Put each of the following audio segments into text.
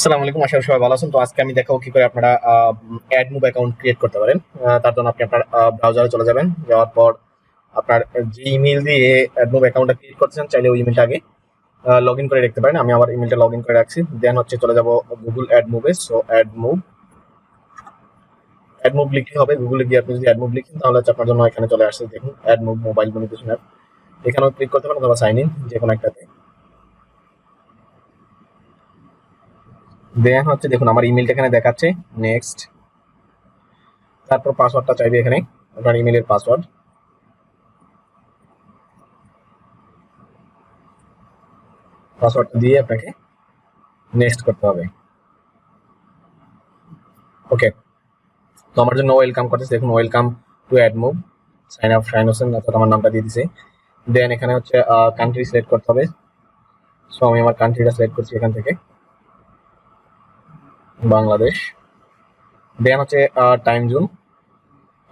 আসসালামু আলাইকুম, আশা করি সবাই ভালো আছেন। তো আজকে আমি দেখাবো কি করে আপনারা অ্যাডমোব অ্যাকাউন্ট ক্রিয়েট করতে পারেন। তার জন্য আপনি আপনার ব্রাউজারে চলে যাবেন। যাওয়ার পর আপনার যে ইমেল দিয়ে অ্যাডমোব অ্যাকাউন্টটা ক্রিয়েট করতেছেন, চাইলে ওই ইমেলটা আগে লগ ইন করে রাখতে পারেন। আমি আমার ইমেলটা লগ ইন করে রাখছি। দেন হচ্ছে চলে যাব গুগল অ্যাডমোবে। সো অ্যাডমোব অ্যাডমোব লিখতে হবে। গুগলে গিয়ে আপনি যদি অ্যাডমোব লিখেন তাহলে হচ্ছে আপনার জন্য এখানে চলে আসছে, দেখুন অ্যাডমোব মোবাইল কমিউনিকেশন অ্যাপ। এখানেও ক্লিক করতে পারেন অথবা সাইন ইন, যে কোনো একটাতে। দেন হচ্ছে দেখুন আমার ইমেলটা এখানে দেখাচ্ছে। নেক্সট, তারপর পাসওয়ার্ডটা চাইবে এখানে, আপনার ইমেলের পাসওয়ার্ড। পাসওয়ার্ডটা দিয়ে আপনাকে নেক্সট করতে হবে। ওকে, তো আমার জন্য ওয়েলকাম করতেছে, দেখুন welcome to AdMob, sign up সাইন হোসেন, অর্থাৎ আমার নামটা দিয়ে দিছে। দেন এখানে হচ্ছে কান্ট্রি সিলেক্ট করতে হবে। সো আমি আমার কান্ট্রিটা সিলেক্ট করছি এখান থেকে, বাংলাদেশ। দেন হচ্ছে টাইম জোন,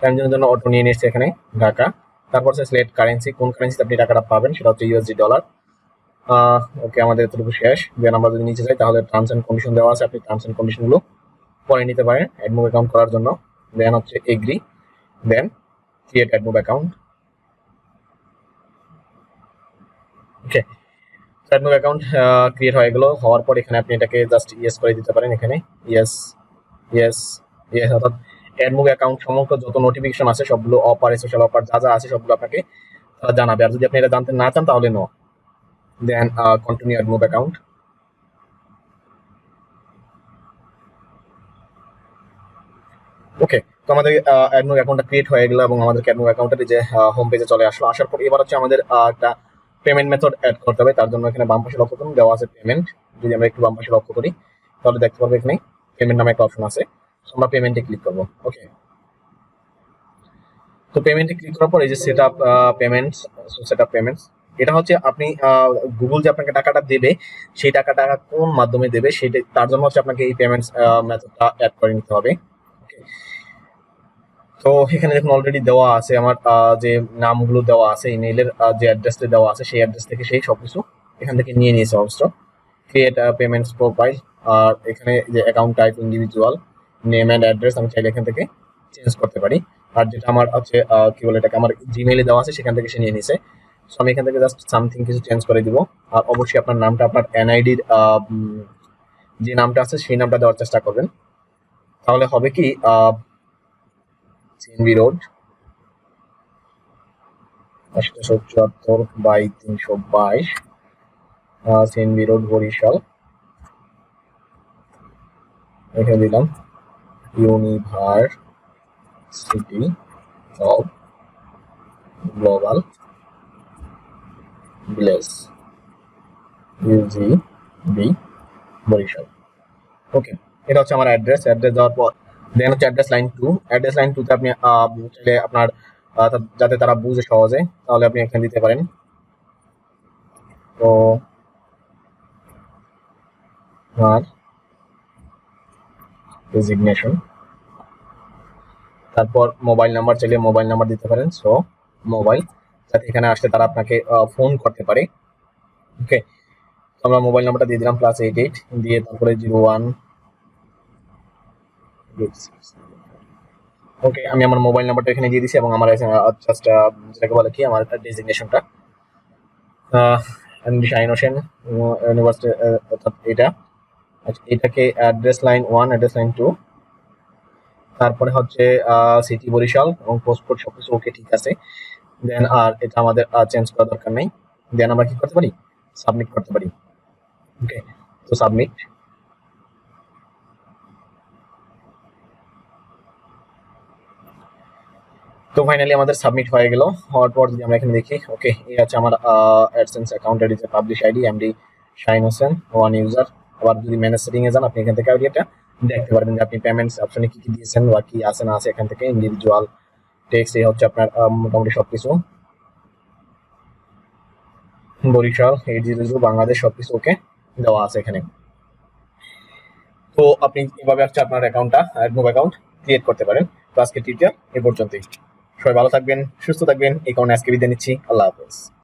টাইম জোনের জন্য অটো নিয়ে নিয়েছে এখানে ঢাকা। তারপর হচ্ছে সিলেক্ট কারেন্সি, কোন কারেন্সিতে আপনি টাকাটা পাবেন সেটা হচ্ছে ইউএসডি ডলার। ওকে, আমাদের এতটুকু শেষ। দেন আমরা যদি নিচে যাই তাহলে টার্মস এন্ড কন্ডিশন দেওয়া আছে, আপনি টার্মস এন্ড কন্ডিশন গুলো পরে নিতে পারেন অ্যাডমুভ অ্যাকাউন্ট করার জন্য। দেন হচ্ছে এগ্রি, দেন ক্রিয়েট অ্যাডমুভ অ্যাকাউন্ট। ওকে, অ্যাডমোব অ্যাকাউন্ট ক্রিয়েট হয়ে গেল। হওয়ার পর এখানে আপনি এটাকে জাস্ট ইয়েস করে দিতে পারেন। এখানে ইয়েস ইয়েস ইয়েস, অর্থাৎ অ্যাডমোব অ্যাকাউন্ট সমস্ত যত নোটিফিকেশন আছে সবগুলো, অফার স্পেশাল অফার যা যা আছে সবগুলো আপনাকে জানাবে। আর যদি আপনি এটা জানতে না চান তাহলে no. Then continue AdMob account. Okay, তো আমাদের অ্যাডমোব অ্যাকাউন্টটা ক্রিয়েট হয়ে গেল এবং আমাদের অ্যাডমোব অ্যাকাউন্টের যে হোম পেজে চলে আসলো। আসার পর এবার হচ্ছে আমাদের একটা পেমেন্ট মেথড অ্যাড করতে হবে। তার জন্য এখানে বাম পাশে লক্ষ্য করুন, দেওয়া আছে পেমেন্ট। যদি আমরা একটু বাম পাশে লক্ষ্য করি তাহলে দেখতে পাবো এখানে পেমেন্ট নামে একটা অপশন আছে। আমরা পেমেন্টে ক্লিক করবো। ওকে, তো পেমেন্টে ক্লিক করার পর এই যে set up payments, set up payments, এটা হচ্ছে আপনি গুগল যে আপনাকে টাকাটা দেবে, সেই টাকাটা কোন মাধ্যমে দেবে সেটা, তার জন্য হচ্ছে আপনাকে এই পেমেন্টস মেথডটা অ্যাড করে নিতে হবে। ওকে, তো এখানে দেখুন অলরেডি দেওয়া আছে আমার যে নামগুলো দেওয়া আছে, ইমেইলের যে অ্যাড্রেসটা দেওয়া আছে সেই অ্যাড্রেস থেকে সেই সবকিছু এখান থেকে নিয়ে নিয়েছে অবশ্য। ক্রিয়েট পেমেন্টস প্রোফাইল, আর এখানে যে account type individual, name and address আমি চাইলে এখান থেকে চেঞ্জ করতে পারি। আর যেটা আমার হচ্ছে কি বলে এটাকে, আমার জিমেইলে দেওয়া আছে সেখান থেকে সে নিয়ে নিছে। সো আমি এখান থেকে জাস্ট সামথিং কিছু চেঞ্জ করে দিব। আর অবশ্যই আপনার নামটা আপনার এনআইডির যে নামটা আছে সেই নামটা দেওয়ার চেষ্টা করবেন। তাহলে হবে কি, CNB road 874/322, CNB road Barishal. এখানে দিলাম University of Global Village, UGB Barishal. Okay, এটা হচ্ছে আমার অ্যাড্রেস। অ্যাড্রেস দেওয়ার পর দেন হচ্ছে অ্যাড্রেস লাইন 2। অ্যাড্রেস লাইন 2 তে আপনি চাইলে আপনার যাতে তারা বুঝে সহজে, তাহলে আপনি এখানে দিতে পারেন। তো আর রেজিগনেশন, তারপর মোবাইল নাম্বার চাইলে মোবাইল নাম্বার দিতে পারেন। সো মোবাইল, যাতে এখানে আসলে তারা আপনাকে ফোন করতে পারে। ওকে, তো আমরা মোবাইল নাম্বারটা দিয়ে দিলাম +88, দিয়ে তারপরে 01। ওকে, আমি আমার মোবাইল নাম্বারটা এখানে দিয়ে দিছি এবং আমার জাস্ট যেটাকে বলে কি, আমার ডেজিগনেশনটা শাহিন হোসেন ইউনিভার্সিটি, অর্থাৎ এটা। আচ্ছা, এটাকে অ্যাড্রেস লাইন 1, অ্যাড্রেস লাইন 2, তারপরে হচ্ছে সিটি বরিশাল এবং পোস্টকোড সবকিছু ওকে, ঠিক আছে। দেন আর এটা আমাদের চেঞ্জ করার দরকার নেই। দেন আমরা কি করতে পারি, সাবমিট করতে পারি। ওকে, তো সাবমিট। তো ফাইনালি আমাদের সাবমিট হয়ে গেল। হওয়ার পর যদি আমরা এখানে দেখি, ওকে, এই আছে আমার অ্যাডসেন্স অ্যাকাউন্টের যে publish ID, MD Shahin Hossain, one user. আবার যদি ম্যানেজ সেটিং এ যান আপনি এখান থেকে আইডিটা দেখতে পারবেন যে আপনি পেমেন্টস অপশনে কি কি দিয়েছেন বা কি আছে না আছে। এখান থেকে ইন্ডিভিজুয়াল টেক্সট, এই হচ্ছে আপনার মোটামুটি সবকিছু। বরিশাল 800 বাংলাদেশ, সবকিছু ওকে দেওয়া আছে এখানে। তো আপনি এভাবে হচ্ছে আপনার অ্যাকাউন্টটা, অ্যাডমোব অ্যাকাউন্ট ক্রিয়েট করতে পারেন। তো আজকে টিউটোরিয়াল এ পর্যন্তই। সবাই ভালো থাকবেন, সুস্থ থাকবেন, এই কারণে আজকে বিদায় নিচ্ছি। আল্লাহ হাফেজ।